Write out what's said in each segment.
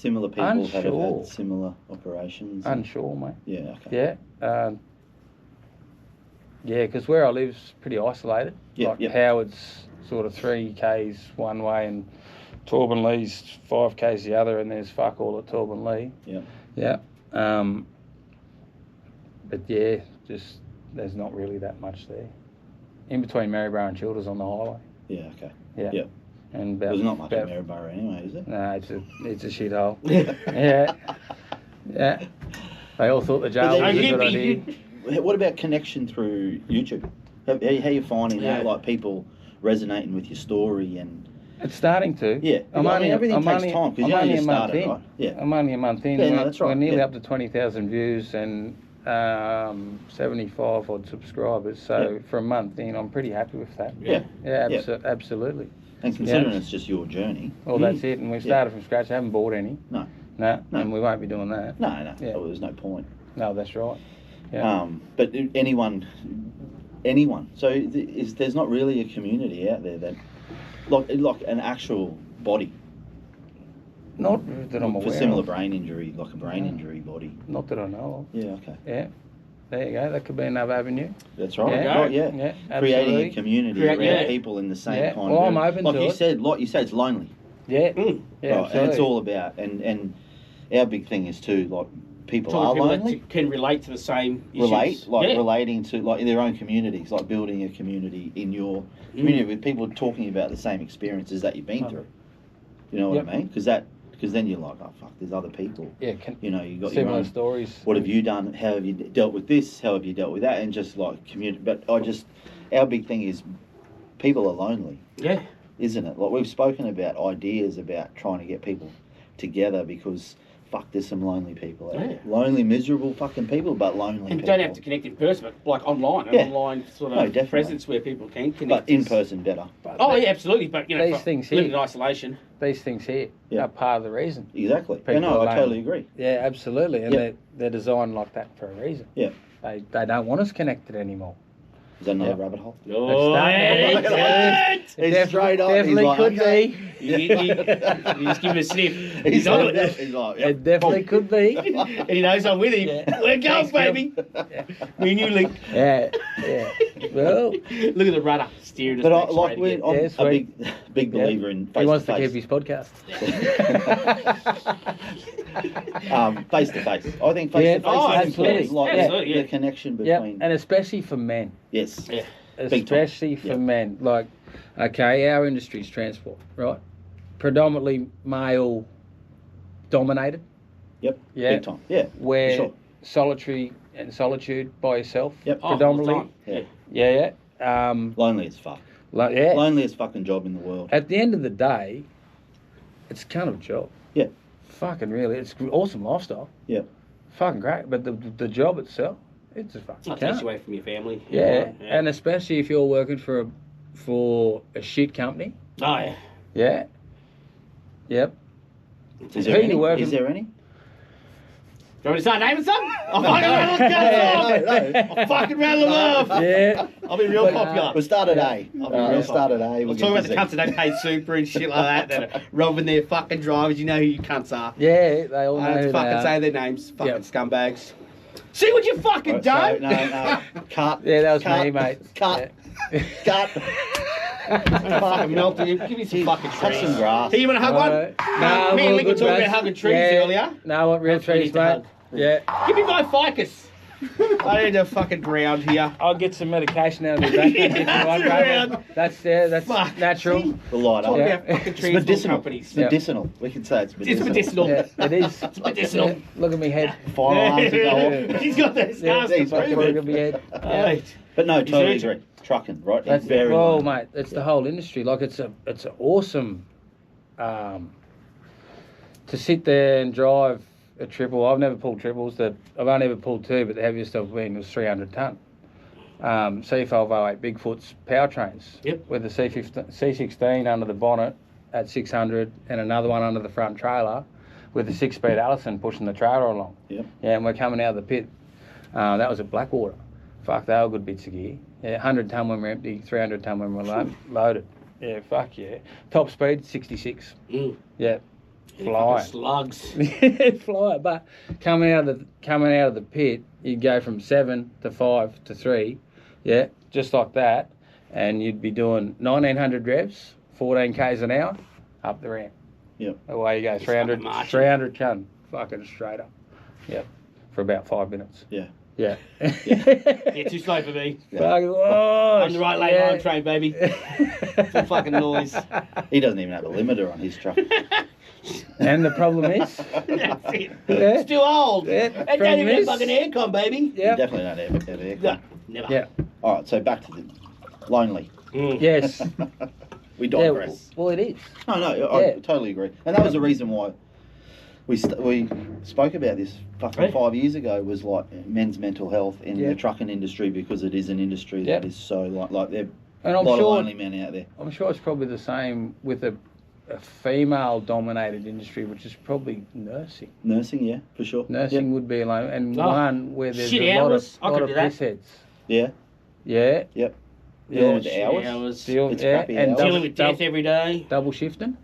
similar people that have Unsure. had similar operations? Unsure, mate. Yeah, okay. Yeah. Yeah, because where I live's pretty isolated. Yep, Like Howard's sort of 3 k's one way and Torbenlee's 5 k's the other, and there's fuck all at Torbenlee. Yeah. Yeah. But yeah, just there's not really that much there. In between Maryborough and Childers on the highway. Yeah, okay. Yeah. Yep. And There's not much in Maryborough anyway, is it? No, it's a shithole. Yeah. Yeah. They all thought the jail was a good idea. What about connection through YouTube? How you finding out like people resonating with your story and? It's starting to. Yeah. Everything takes time because you only just started, right? Yeah. I'm only a month in. Yeah, no, that's right. We're nearly up to 20,000 views and 75 odd subscribers. So for a month in, I'm pretty happy with that. Yeah. Yeah, absolutely. And considering it's just your journey. Well, that's it. And we've started from scratch. I haven't bought any. No. No. And we won't be doing that. No. Yeah. Well, there's no point. No, that's right. Yeah. But anyone. So there's not really a community out there that, like an actual body. Not that I'm aware for similar of. brain injury, like a brain injury body. Not that I know of. Yeah. Okay. Yeah. There you go. That could be another avenue. That's right. Yeah. Right, yeah. Yeah. Creating a community around people in the same kind well, of. I'm open to it. Like you said, it's lonely. Yeah. Yeah. Right, and it's all about and our big thing is too like people are lonely. That can relate to the same issues. Relating to like in their own communities, like building a community in your community with people talking about the same experiences that you've been through. You know what I mean? Because then you're like, oh fuck, there's other people. Yeah. You know, you got similar your own stories. What have you done? How have you dealt with this? How have you dealt with that? And just like community. But our big thing is people are lonely. Yeah. Isn't it? Like we've spoken about ideas about trying to get people together because fuck, there's some lonely people out there. Lonely, miserable fucking people, but lonely and people. You don't have to connect in person, but like online, an online sort of presence where people can connect. But in person better. Yeah, absolutely. But you know, these things living in isolation. These things here are part of the reason. Exactly. I totally agree. Yeah, absolutely. And they're designed like that for a reason. Yeah. They don't want us connected anymore. Is that another rabbit hole? Oh, it's straight up. Definitely could be. You just give him a sniff. He's on it. It definitely could be. And he knows I'm with him. Yeah. We're going, baby. Me and you link. Yeah. Well, look at the rudder steering us. But I'm a big believer in face-to-face. He wants to keep his podcast. Face to face. I think face to face is important. Like the connection between. And especially for men. Yes. Yeah. Especially for men. Like, okay, our industry's transport, right? Predominantly male dominated. Yep. Yeah. Big time. Yeah. Where solitary and solitude by yourself. Yep. Predominantly. Yeah. Lonely as fuck. Loneliest fucking job in the world. At the end of the day, it's kind of a job. Yeah. Fucking really, it's an awesome lifestyle. Yeah. Fucking great, but the job itself, it's a fucking. It takes you away from your family. Yeah, and especially if you're working for a shit company. Oh yeah. Yeah. Yep. Is there any? Do you want me to start naming some? I'll fucking rattle them off. Yeah. I'll be real popular. We'll start at A. We'll start at A. We'll talk about the cunts that don't pay super and shit like that are robbing their fucking drivers. You know who you cunts are. Yeah, they all know I who don't fucking they are. say their names. Fucking scumbags. See what you fucking done? No. Cut. Yeah, that was me, mate. Cut. Yeah. Cut. Fucking melting. Give me some fucking trees. Cut some grass. Hey, you want to hug one? No, me and Link were talking about hugging trees earlier. No, I want real trees, mate. Yeah. Give me my ficus. I need a fucking ground here. I'll get some medication out of the back. That's natural. The light up. Talk about fucking trees companies. It's medicinal. We can say it's medicinal. It's medicinal. Yeah, it is. It's medicinal. Yeah, look at me head. Firearms to go off. He's got those scars to prove Look it. at me head. Yeah. But no, totally agree. Trucking, right? That's very well, mate. It's the whole industry. Like it's an awesome to sit there and drive a triple. I've never pulled triples. I've only ever pulled 2, but the heaviest I've been was 300 ton. C1208 Bigfoot's powertrains. Yep. With the C16 under the bonnet at 600 and another one under the front trailer with the 6-speed Allison pushing the trailer along. Yep. Yeah, and we're coming out of the pit. That was at Blackwater. Fuck, they were good bits of gear. Yeah, 100 ton when we're empty, 300 ton when we're loaded. Yeah, fuck yeah. Top speed, 66. Mm. Yeah. fly. Slugs. Fly. But coming out of the pit, you'd go from 7 to 5 to 3, yeah, just like that, and you'd be doing 1900 revs, 14 k's an hour, up the ramp. Yep. Away you go, 300 ton, fucking straight up. Yep. For about 5 minutes. Yeah. Yeah. Yeah, too slow for me. Fucking, oh, I'm the right lane line train, baby. Full fucking noise. He doesn't even have a limiter on his truck. And the problem is, That's it. yeah, It's too old. Yeah, It don't problem even have is- fucking aircon, baby. You yeah, definitely don't have aircon. No, never. yeah, All right, so back to the lonely. Mm. yes, We yeah. digress. Well, it is. No, I Yeah. totally agree. And that was the reason why we spoke about this fucking Right. 5 years ago, was like men's mental health in Yeah. the trucking industry, because it is an industry Yeah. that is so like there And a I'm lot of sure, lonely men out there. I'm sure it's probably the same with a female-dominated industry, which is probably nursing. Nursing, yeah, for sure. Nursing would be alone, and Oh, one where there's shit a lot hours. I of, could lot of do that. piss heads. Yeah, Yeah. Yep. Yeah. Dealing with the Shit hours. hours. Deal, It's yeah, crappy and hours. Dealing with death every day. double shifting.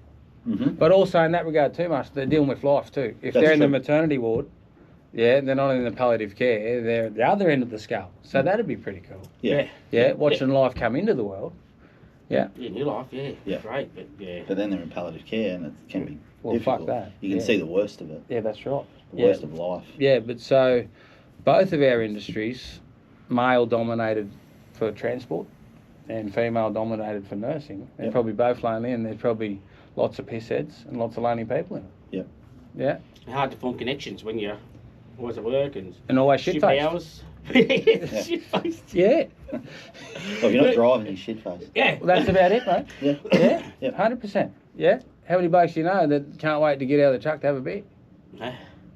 Mm-hmm. But also in that regard too much, they're dealing with life too. If That's they're in the true. maternity ward, yeah, they're not in the palliative care, they're at the other end of the scale. So that'd be pretty cool. Yeah. Yeah, watching life come into the world. Yeah, new life, yeah. Yeah. Great, but yeah. But then they're in palliative care, and it can be Well, difficult. fuck that. You can Yeah. see the worst of it, Yeah, that's right. the Yeah. worst of life. Yeah, but so both of our industries, male dominated for transport and female dominated for nursing, they're Yep. probably both lonely, and there's probably lots of piss heads and lots of lonely people in it. Yep. Yeah. Hard to form connections when you're always at work and And always shit stupid faced. hours. Shit faced. Yeah. Well, if you're not driving, you shit face. Yeah. Well, that's about it, mate. Yeah. Yeah. Yep. 100%. Yeah. How many blokes you know that can't wait to get out of the truck to have a beer?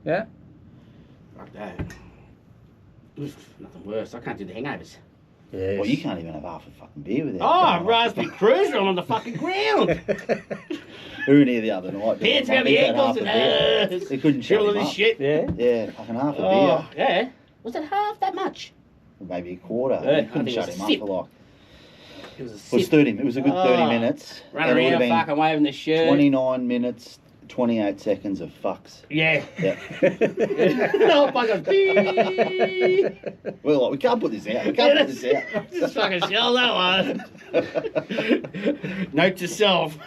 Yeah. Fuck that. Oof, nothing worse. I can't do the hangovers. Yes. Well, you can't even have half a fucking beer without. Oh, raspberry cruiser on the fucking ground. We were near the other night. Pants Mate, around the he's had ankles half and a beer. They couldn't shut all him of this up. shit. Yeah. Yeah, fucking half a Oh, beer. yeah. Was it half that much? Or maybe a quarter. Yeah, They I couldn't think it shut was him a up sip. for like. It was a It was sip. 30. It was a good 30 Oh, minutes. Run and it would around, have fucking waving the shirt. 29 minutes, 28 seconds of fucks. Yeah. Yeah. No, fucking beep. We're like, we can't put this out. We can't put this out. Just fucking shell that one. Note to self.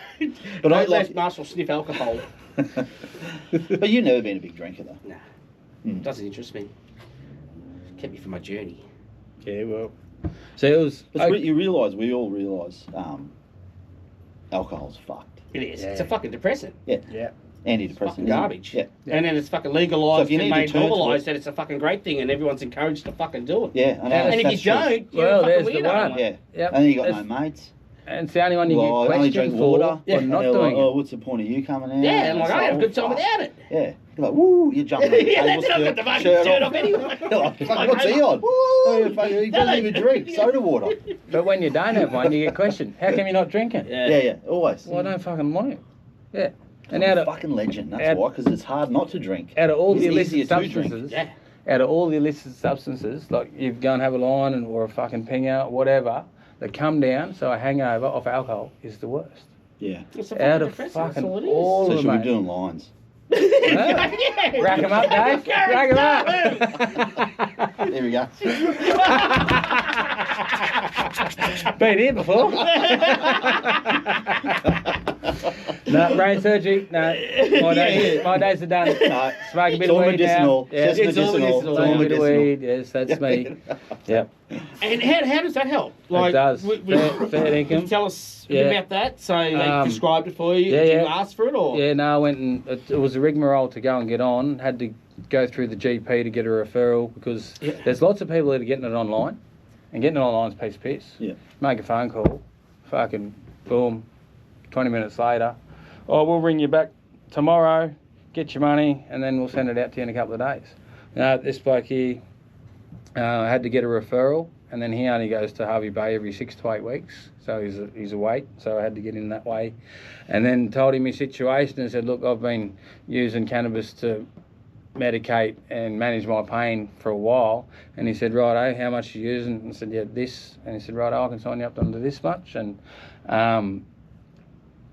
But I Don't like- let Marshall sniff alcohol. But you've never been a big drinker, though. Nah. Mm. Doesn't interest me. Kept me from my journey. Yeah, well. So it was. But we all realise, alcohol's fucked. It is. Yeah. It's a fucking depressant. Yeah. Antidepressant. Fucking isn't it? garbage. Yeah. And then it's fucking So legalised if you and need to made turn to normalised it- that it's a fucking great thing and everyone's encouraged to fucking do it. Yeah, I know. And if you that's true. don't, you're Well, a there's fucking the weirdo. one. Yeah. Yep. And then you got That's- no mates. And it's the only one you Well, I get only questioned drink for water. for And not they're doing like, oh, it. what's the point of you coming out? Yeah, I'm And like, it's I have a good oh, time fuck. without it. Yeah. You're like, woo, you're jumping on the Yeah, table, that's it. I've got the fucking shirt off anyway. You're like, fuck, Like, what's he on? Oh, yeah, fuck, he doesn't even drink soda water. But when you don't have one, you get questioned. How come you're not drinking? Yeah, always. Well, I don't fucking want it. Yeah. And I'm out a of fucking legend, that's out- why, because it's hard not to drink. out of all It's the easier illicit to drink. substances, Yeah. out of all the illicit substances, like you go and have a line and, or a fucking ping out, whatever, that come down, so a hangover off alcohol is the worst. Yeah. It's a Out fucking of depressant. fucking That's all it is. all So of should them, we mate. be doing lines? Yeah. Rack 'em up, Dave. Rack 'em up. There we go. Been here before. No, brain surgery. No, my days are done. No, Smoke a bit it's of all weed medicinal. now. Yeah, Just it's all medicinal. medicinal. It's all smoke a bit of medicinal. weed. Yes, that's me. Yep. And how does that help? Like, does. Fair income. Can you tell us a bit Yeah. about that? So they Um, prescribed it for you? yeah, Did you yeah. ask for it or? Yeah, no, I went and it was a rigmarole to go and get on. Had to go through the GP to get a referral because Yeah. there's lots of people that are getting it online, and getting it online is a piece of piss. Yeah. Make a phone call, fucking boom, 20 minutes later, oh, we'll ring you back tomorrow, get your money, and then we'll send it out to you in a couple of days. Now, this bloke here had to get a referral, and then he only goes to Harvey Bay every 6 to 8 weeks, so he's a wait, so I had to get in that way. And then told him his situation and said, look, I've been using cannabis to medicate and manage my pain for a while. And he said, righto, how much are you using? And I said, yeah, this. And he said, righto, I can sign you up under this much. And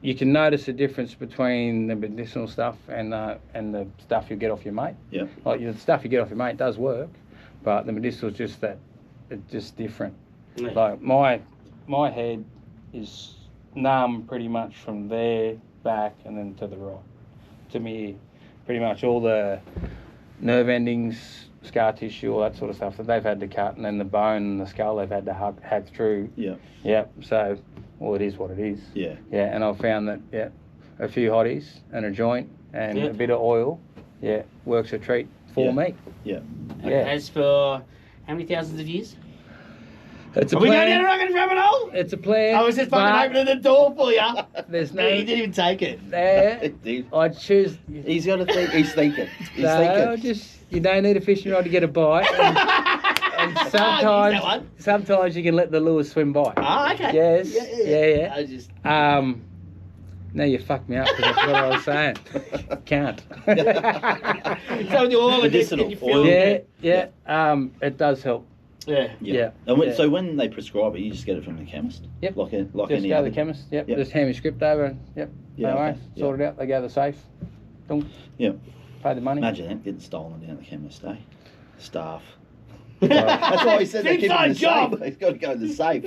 you can notice the difference between the medicinal stuff and the stuff you get off your mate. Yeah. Like the stuff you get off your mate does work, but the medicinal is just that, it's just different. Yeah. Like my head is numb pretty much from there back and then to the right, to me, pretty much all the nerve endings, scar tissue, all that sort of stuff that they've had to cut, and then the bone and the skull they've had to hack through. Yeah. Yeah. So, well, it is what it is. Yeah. Yeah, and I've found that a few hotties and a joint and a bit of oil, works a treat for me. Yeah. And as for how many thousands of years? It's a Are we going plan. down a rocket rabbit hole? It's a plan. I was just fucking but opening the door for you. There's no. You didn't even take it. Dude, I choose. he's got to think. He's thinking. He's No, thinking. just you don't need a fishing rod to get a bite. And Use that one. sometimes you can let the lure swim by. Ah, okay. Yes. Yeah. I was just. Now you fucked me up because that's what I was saying. Can't. So the oil Medicinal and you feel yeah. It does help. Yeah. Yeah. And Yeah. So when they prescribe it, you just get it from the chemist. Yep. Like Just any go to other. the chemist. Yep. Yep. Just hand me script over and Yeah, no okay. worries. Sort it out. They go to the safe. Dunk. Yeah. Pay the money. Imagine that getting stolen down at the chemist, eh? Staff. Right. That's why he said they keep it in Inside the job. safe. He's got to go in the safe.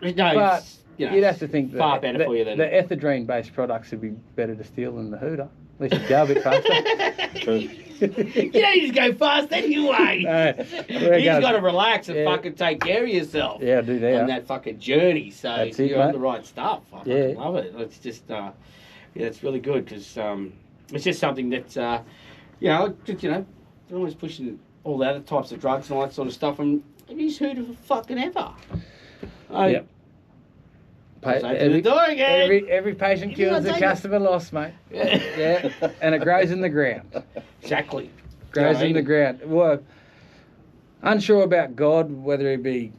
No, But it's, you know, you'd have to think that far better for you than. the ethadrine-based products would be better to steal than the Hooter. At least you go a bit faster. True. You don't need to go fast anyway. No, You just got to relax and Yeah. fucking take care of yourself. Yeah, I do On that. that fucking journey, so That's it, you're on mate. the right stuff. I Yeah. fucking love it. It's just, it's really good because it's just something that, they're always pushing all the other types of drugs and all that sort of stuff, and I've used Hooter for fucking ever. Yep. Close the door again. Every patient You cures gotta a take it. customer loss, mate. Yeah. Yeah, and it grows in the ground. Exactly. Grows Yeah, in the ground. Well, unsure about God, whether he be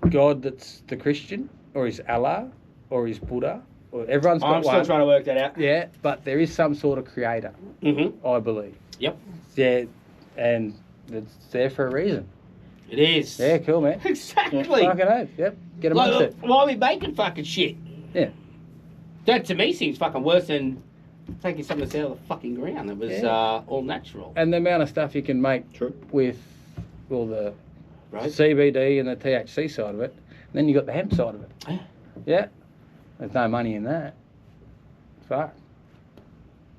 God that's the Christian, or he's Allah, or he's Buddha, or everyone's got I'm one. still trying to work that out. Yeah, but there is some sort of creator, Mm-hmm. I believe. Yep. Yeah, and it's there for a reason. It is. Yeah, cool, man. Exactly. Fucking oath. Yep, get amongst it. Why are we making fucking shit? Yeah. That to me seems fucking worse than taking something that's out of the fucking ground that was Yeah. all natural. And the amount of stuff you can make True. with all the Right? CBD and the THC side of it, and then you got the hemp side of it. Yeah. Yeah, there's no money in that. Fuck.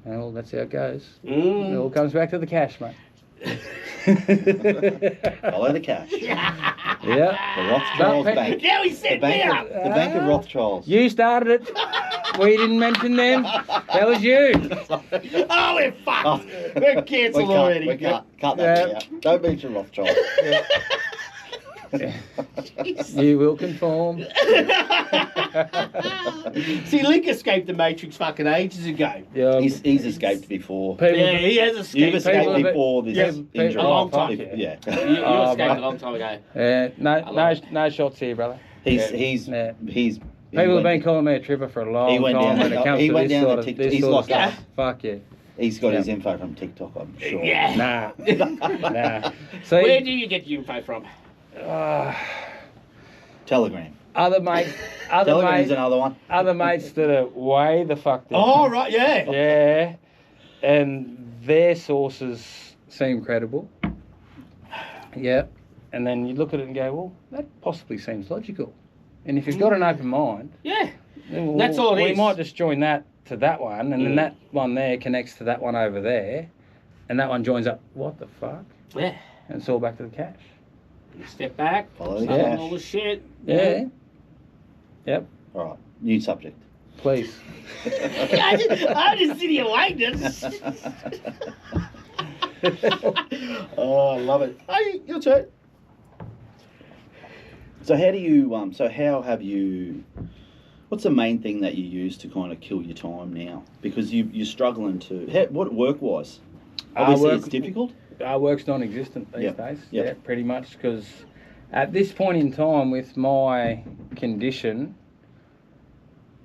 Well, that's how it goes. It all comes back to the cash, mate. Follow the cash. The Yeah. Rothschilds But- Bank. Now he The set me bank, up. of, the bank of Rothschilds. You started it. We didn't mention them. That was you. Oh, we're fucked. Oh. We're cancelled already. We can't cut that Yeah. out. Don't mention Rothschild. You will conform. See, Link escaped the Matrix fucking ages ago. Yeah, He's escaped before. people, Yeah, he has You've escaped. escaped people- before this Yeah, injury. a long time. Yeah. You Oh, escaped mate. a long time ago. no shots here, brother. He's Yeah. he's. People have been calling me a tripper for a long He went time down when the- it comes he to went this down sort the of, TikTok. this He's sort of like stuff. Fuck yeah. He's got Yeah. his info from TikTok, I'm sure. Yeah. Nah. See, Where do you get your info from? Telegram. other mates, Telegram's another one. other mates that are way the fuck down. Oh, right, yeah. Yeah, and their sources seem credible. Yeah, and then you look at it and go, well, that possibly seems logical. And if you've got an open mind, Yeah. then That's all it we is. might just join that to that one, and then that one there connects to that one over there, and that one joins up. What the fuck? Yeah. And it's all back to the cash. You step back, Follow the stop cash. all the shit. Yeah. Yep. All right. New subject. Please. I just sit here waiting. Oh, I love it. Hey, your turn. So how do you? So how have you? What's the main thing that you use to kind of kill your time now? Because you're struggling to. What work-wise? Obviously, it's difficult. Our work's non-existent these Yep. days. Yep. Yeah, pretty much, because at this point in time with my condition,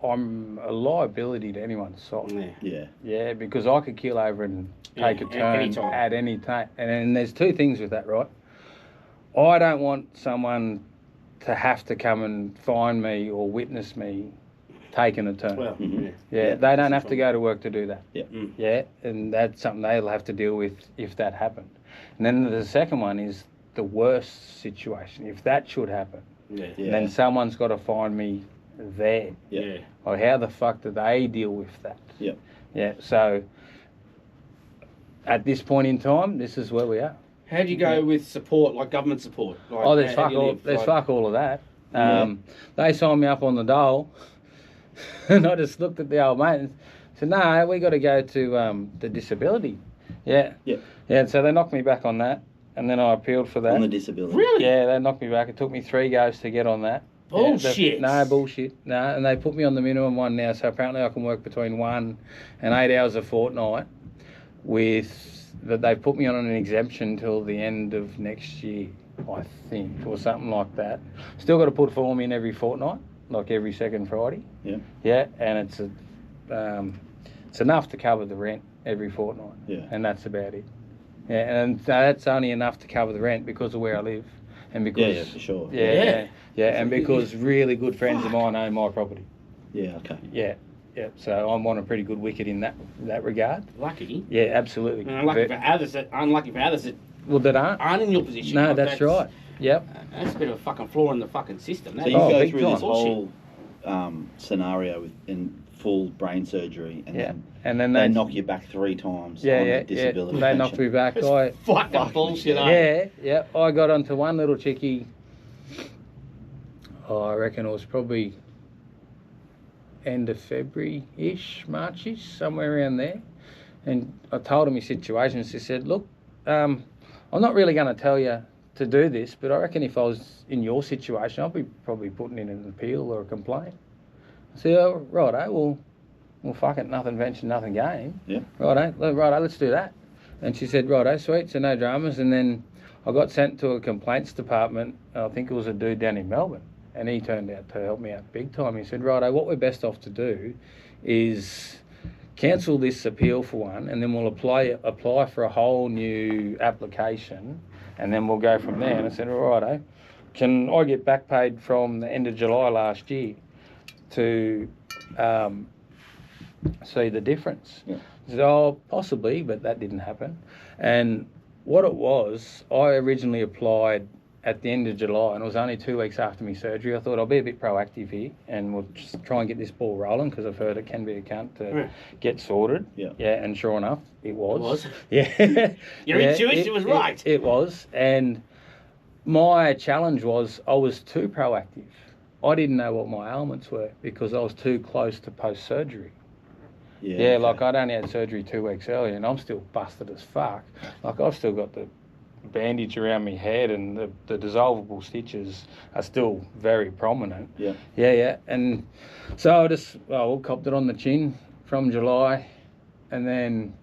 I'm a liability to anyone's site. Yeah. Yeah. Yeah, because I could keel over and take Yeah, a turn anytime. at any time. And then there's two things with that, right? I don't want someone to have to come and find me or witness me taken a turn. Well, Mhm. Yeah, they don't have to go to work to do that. Yeah. Yeah, and that's something they'll have to deal with if that happened. And then the second one is the worst situation. If that should happen, Yeah. Yeah. then someone's got to find me there. Yeah. Or how the fuck do they deal with that? Yep. Yeah, so at this point in time, this is where we are. How do you go with support, like government support? Like, Oh, there's how fuck do you all. live? There's Like, fuck all of that. They signed me up on the dole, and I just looked at the old mate and said, "No, we got to go to the disability." Yeah. Yeah. Yeah. So they knocked me back on that, and then I appealed for that. On the disability. Really? Yeah, they knocked me back. It took me 3 goes to get on that. Bullshit. No bullshit. No, and they put me on the minimum one now. So apparently I can work between 1 and 8 hours a fortnight. That they put me on an exemption till the end of next year, I think, or something like that. Still got to put a form in every fortnight, like every second Friday. Yeah. Yeah, and it's enough to cover the rent every fortnight. Yeah. And that's about it. Yeah, and that's only enough to cover the rent because of where I live, and because Yeah, for sure. yeah, and because really good friends of mine own my property. Yeah, okay. Yeah, yeah. So I'm on a pretty good wicket in that regard. Lucky. Yeah, absolutely. And unlucky for others that Well, that aren't. aren't in your position. No, Like, that's right. Yep. That's a bit of a fucking flaw in the fucking system. So That you Oh, go big through time. this whole scenario in full brain surgery, and Yeah. then And then they knock you back 3 times Yeah, on yeah, the disability yeah. They knocked pension. me back. It's fucking bullshit. Eh? Yeah. I got onto one little chickie. Oh, I reckon it was probably end of February-ish, March-ish, somewhere around there. And I told her my situation. She said, "Look, I'm not really going to tell you to do this, but I reckon if I was in your situation, I'd be probably putting in an appeal or a complaint." I said, "Oh, righto, well, fuck it, nothing venture, nothing gain. Yeah. Righto, let's do that." And she said, "Righto, sweet, so no dramas." And then I got sent to a complaints department. I think it was a dude down in Melbourne, and he turned out to help me out big time. He said, "Righto, what we're best off to do is cancel this appeal for one, and then we'll apply for a whole new application, and then we'll go from there." And I said, "Righto, can I get back paid from the end of July last year to see the difference?" Yeah. I said, "Oh, possibly," but that didn't happen. And what it was, I originally applied at the end of July, and it was only 2 weeks after my surgery. I thought I'll be a bit proactive here, and we'll just try and get this ball rolling, because I've heard it can be a cunt to get sorted. Yeah. Yeah, and sure enough, it was. It was? Yeah. Your intuition was right. It was, and my challenge was I was too proactive. I didn't know what my ailments were because I was too close to post-surgery. Yeah, Yeah, okay. like I'd only had surgery 2 weeks earlier, and I'm still busted as fuck. Like I've still got the bandage around my head, and the dissolvable stitches are still very prominent. Yeah. Yeah. And so I just, copped it on the chin from July, and then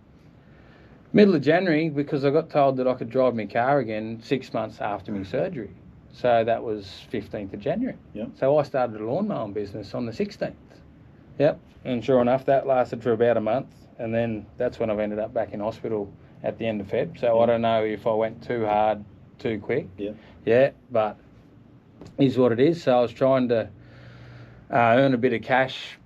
middle of January, because I got told that I could drive my car again 6 months after my surgery. So that was 15th of January. Yeah. So I started a lawn mowing business on the 16th. Yep. And sure enough, that lasted for about a month, and then that's when I've ended up back in hospital at the end of Feb. So Yeah. I don't know if I went too hard, too quick. Yeah. Yeah, but is what it is. So I was trying to earn a bit of cash,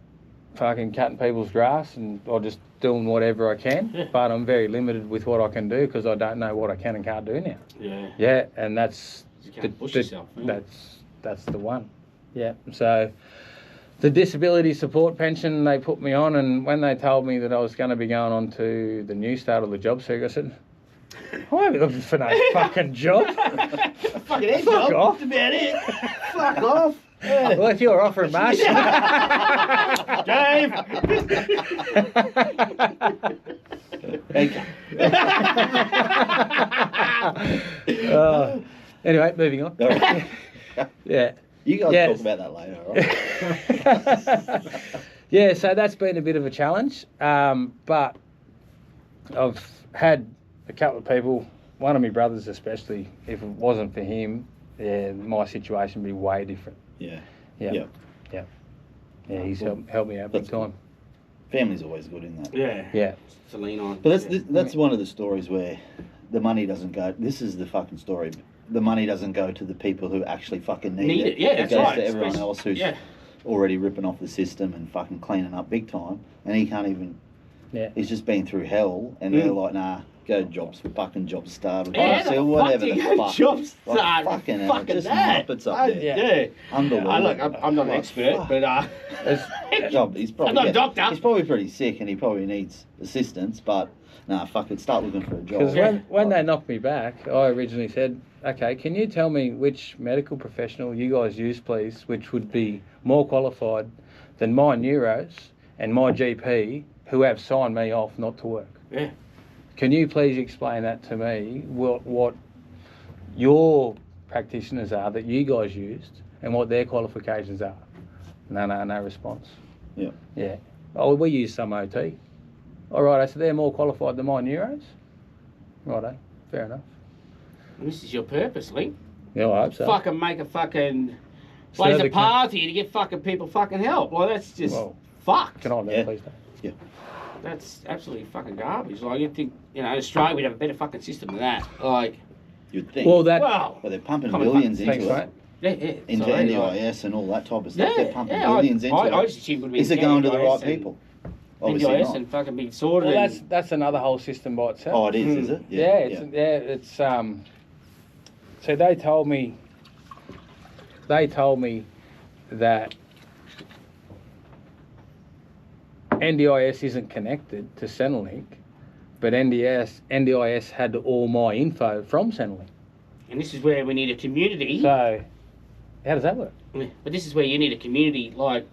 fucking cutting people's grass, or just doing whatever I can. Yeah. But I'm very limited with what I can do because I don't know what I can and can't do now. Yeah. Yeah, and that's You can't push yourself. Yeah. that's the one. Yeah. So the disability support pension they put me on, and when they told me that I was going to be going on to the new start of the job seeker, I said, "I won't be looking for no fucking job." Fucking head Fuck job. off. That's about it. Fuck off. Yeah. Well, if you're offering much. Dave. Okay. Anyway, moving on. All right. Yeah. You guys Yes. talk about that later, all right? Yeah, so that's been a bit of a challenge. But I've had a couple of people, one of my brothers especially, if it wasn't for him, yeah, my situation would be way different. Yeah. Yeah. Yeah, he's helped me out big That's time. Family's always good in that. Yeah. Yeah. To lean on. But that's one of the stories where the money doesn't go. This is the fucking story. The money doesn't go to the people who actually fucking need it. Yeah, it that's goes right. to everyone Especially- else who's yeah. already ripping off the system and fucking cleaning up big time, and he can't even. Yeah. He's just been through hell, and they're like, nah, go fucking job started. Yeah, Whatever the fuck. Job Like, start. fucking hell, Fucking just that. muppets up there. Yeah. Unbelievable. Look, I'm not an Like, expert, fuck. but He's probably, I'm not a doctor. He's probably pretty sick, and he probably needs assistance, but nah, fuck it, start looking for a job. Because when they knocked me back, I originally said, okay, can you tell me which medical professional you guys use, please, which would be more qualified than my neuros and my GP, who have signed me off not to work? Yeah. Can you please explain that to me, what your practitioners are that you guys used and what their qualifications are? No response. Yeah. Yeah. Oh, we use some OT. All right, so they're more qualified than my neuros? Righto, fair enough. And this is your purpose, Link. Yeah, I hope so. Fucking make a fucking So blaze the a path here to get fucking people fucking help. Like, that's just fucked. Can I have that, Yeah. please? Dave? That's absolutely fucking garbage. Like, you'd think, in Australia we'd have a better fucking system than that. Like, You'd think. Well, that... well, But they're pumping Come on, billions into Thanks, it. mate. yeah. Into sorry, NDIS and all that type of stuff. Yeah, They're pumping yeah, billions into I it. just assumed it would be Is it going to the NDIS right and people? Obviously NDIS not. and fucking be sorted. Well, and, that's another whole system by itself. Oh, it is it? It's so they told me that NDIS isn't connected to Centrelink, but NDIS had all my info from Centrelink. and this is where we need a community. So how does that work? But this is where you need a community, like,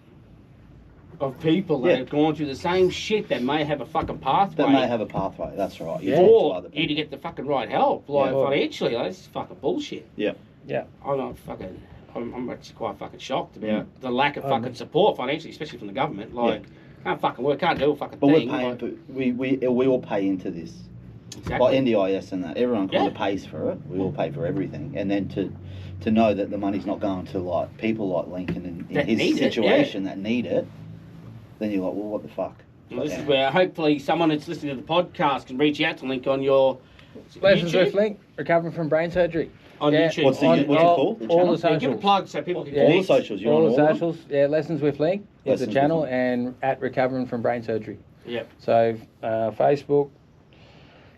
of people that Yeah. have gone through the same shit that may have a fucking pathway. That may have a pathway, that's right. You Yeah. talk to or other you to people. get the fucking right help, like, Yeah. financially. Like, this is fucking bullshit. Yeah. Yeah. I'm actually quite fucking shocked about the lack of Oh, fucking man. support financially, especially from the government. Like, can't fucking work, can't do a fucking But thing. we're paying, like, but we all pay into this. exactly. Like NDIS and that, everyone kind of Yeah. pays for it. We all pay for everything, and then to know that the money's not going to like people like Lincoln in That his need it, situation that need it, then you're like, well, what the fuck? Well, this Yeah. is where hopefully someone that's listening to the podcast can reach out to Link on your Lessons YouTube? with Link, recovering from brain surgery. On Yeah. YouTube. What's it called? The all channel? the Yeah, give a socials. plug so people can Yeah. All the connect. socials, you're All on the all of them? socials. Yeah, Lessons with Link is Lessons the with channel, Link. and at recovering from brain surgery. Yep. So Facebook,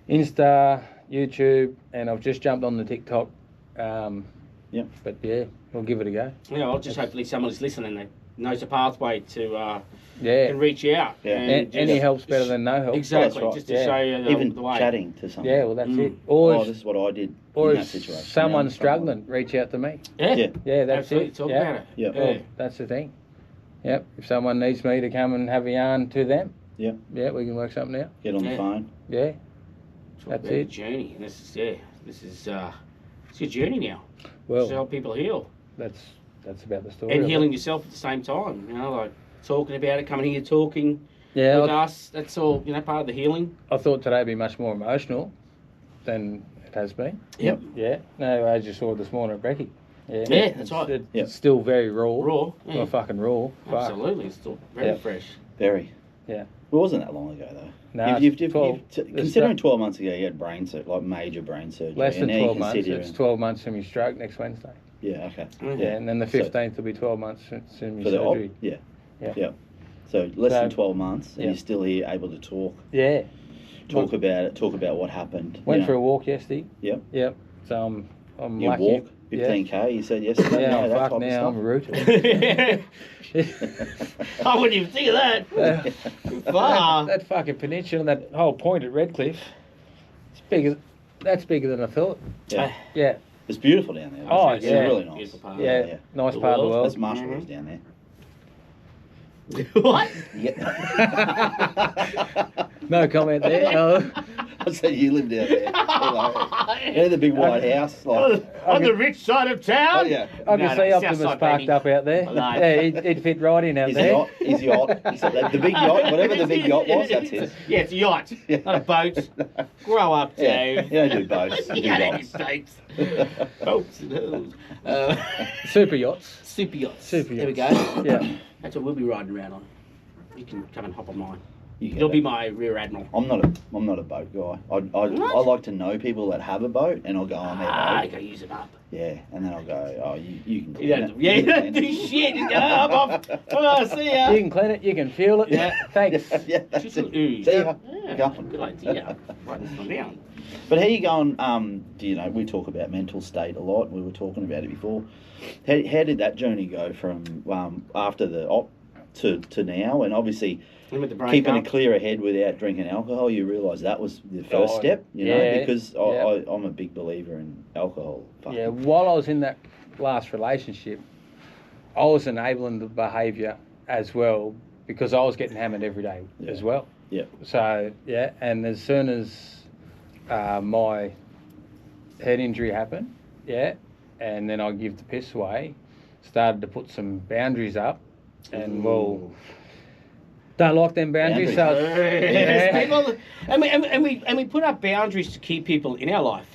Insta, YouTube, and I've just jumped on the TikTok. Yep. But yeah, we'll give it a go. Yeah, I'll just hopefully someone is listening that knows a pathway to Yeah. can reach out. Yeah. and Any just- help's better than no help. Exactly, That's right. just to Yeah. show you Even the way. chatting to someone. Yeah, well that's Mm. it. Or Oh, if, this is what I did or in that if situation. someone's Yeah, struggling, reach out to me. Yeah, Yeah. Yeah, that's absolutely. it. Talk Yeah. about it. Yeah. Well, that's the thing. Yep. If someone needs me to come and have a yarn to them, Yeah. yeah, we can work something out. Get on the Yeah. phone. Yeah. Talk That's about it. your journey. And this is it's your journey now. Well, to help people heal that's about the story. and of it. healing yourself at the same time. You know, like talking about it, coming here, talking Yeah, with us. That's all. You know, part of the healing. I thought today would be much more emotional than it has been. Yep. Yeah. No, as you saw this morning at Brekkie. Yeah, Yeah, that's right. It's Yep. still very raw. Raw. Yeah. Well, fucking raw. Fuck. Absolutely, it's still very Yeah. fresh. Very. Yeah. It wasn't that long ago though. No, You've 12 considering 12 months ago you had brain surgery, like major brain surgery. less than and now you 12 months. consider- It's 12 months from your stroke next Wednesday. Yeah, okay. Mm. Yeah, and then the So- 15th will be 12 months since your For the op? surgery. Yeah. Yeah. Yeah. So less than So- 12 months and yeah. you're still here able to talk Yeah. about it, talk about what happened. Went you for know. a walk yesterday. Yep. Yep. So I'm You lucky. walk 15k, you said yesterday. Yeah, that I'm type fucked of now. I'm stuff. rooted. I wouldn't even think of that. Far. That fucking peninsula, that whole point at Redcliffe, that's bigger than I thought. Yeah. Yeah, It's beautiful down there. Oh, it's yeah. really nice. Beautiful part. yeah, yeah. nice The part of the world. That's world. Marshall Mhm. was down there. What? Yeah. No comment there. No. I said you live down there. Like, yeah, the big white house. Like, On the rich side of town? oh yeah. I can No, see no, Optimus Southside, parked baby. up out there. No. Yeah, he'd fit right in out His there. yacht, he said that the big yacht, whatever the big yacht was, that's his. Yeah, it's a yacht, Yeah. not a boat. Grow up, Yeah, Dave. you don't do boats. You You do got any yachts. states. Boats and hills. Super yachts. Super yachts. Super There we go. yachts. Yeah. That's what we'll be riding around on. You can come and hop on mine. You get You'll it. be my rear admiral. I'm not a boat guy. I like to know people that have a boat, and I'll go on their I boat. gotta use it up. Yeah, and then I'll go, oh, you can clean You it. don't, yeah, you don't do shit. Just go, I'm off. Oh, see ya. You can clean it, you can feel it. Yeah. Thanks. Yeah, that's Just it. an ooze. See ya. Yeah, Go. good idea. Write this one down. But how you going? Do you know, we talk about mental state a lot. We were talking about it before. How did that journey go from after the op to now? And obviously, With the keeping a breakup. clear head without drinking alcohol, you realise that was the first step, you know, yeah, because yeah. I'm a big believer in alcohol. Yeah, while I was in that last relationship, I was enabling the behaviour as well because I was getting hammered every day as well. Yeah. So, yeah, and as soon as my head injury happened, yeah, and then I give the piss away, started to put some boundaries up, and well, don't like them boundaries. So, Yes, yeah, people, and we put up boundaries to keep people in our life.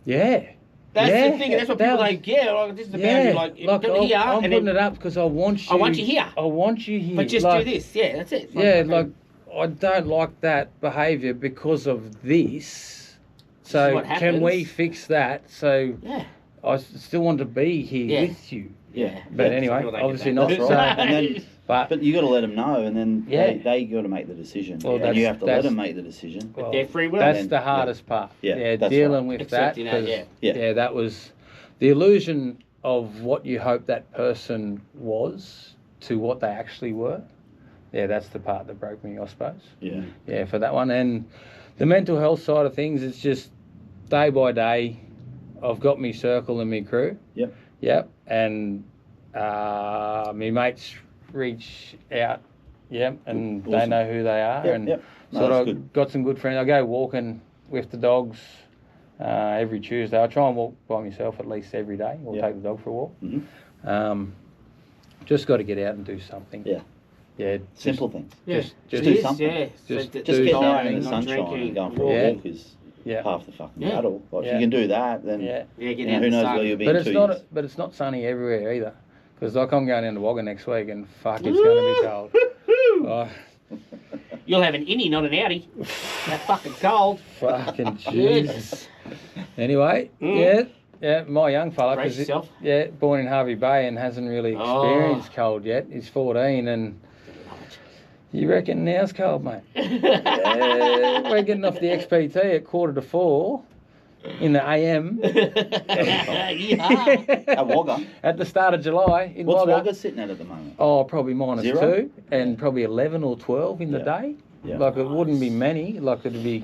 yeah. That's yeah, the thing, and that's what people don't get. Like, this is the boundary, like here, I'm and putting then, it up because I want you. I want you here. I want you here. but just like, do this. Yeah, that's it. Yeah, like I don't like that behaviour because of this. So what can we happens. fix that? So Yeah. I still want to be here Yeah. with you. Yeah. But Yeah, anyway, some people don't obviously get not. that. So, That's right. And then, but you got to let them know, and then Yeah. they got to make the decision, Well, and you that's- have to let that's- them make the decision. well, Their free will. that's And- the hardest part. Yeah, that's dealing right. with that. Accepting that, 'Cause, yeah. that was the illusion of what you hope that person was to what they actually were. Yeah, that's the part that broke me, I suppose. Yeah. Yeah, for that one. And the mental health side of things, it's just day by day, I've got me circle and me crew. Yep. Yep. And my mates reach out, yep, and they Awesome. know who they are. Yep, and yep. No, sort that's of good. got some good friends. I go walking with the dogs every Tuesday. I try and walk by myself at least every day, or Yep. take the dog for a walk. Mhm. Just got to get out and do something. Yeah. Yeah. Simple things. Yeah. Just Just It do is, something. Yeah. Just So Just do getting out something, in the not sunshine drinking, and going for a Yeah. walk is Yeah. half the fucking Yeah. battle. Like, Yeah. if you can do that, then Yeah. Yeah, get you know, out who in the knows sun. where you'll be But in it's 2 not. years. But it's not sunny everywhere either. Because like I'm going down to Wagga next week, and fuck, it's going to be cold. Oh, You'll have an innie, not an outie. That fucking cold. fucking Jesus. Yes. Anyway, yeah, my young fella, Brace 'cause yourself. born in Harvey Bay and hasn't really experienced cold yet. He's 14, and you reckon now's cold, mate? Yeah, we're getting off the XPT at 3:45 in the AM. Yeah. At Wagga? At the start of July in What's Wagga. Wagga sitting at the moment? Oh, probably minus 0? 2 and probably 11 or 12 in the Yeah. day. Yeah. Like it wouldn't be many. Like it'd be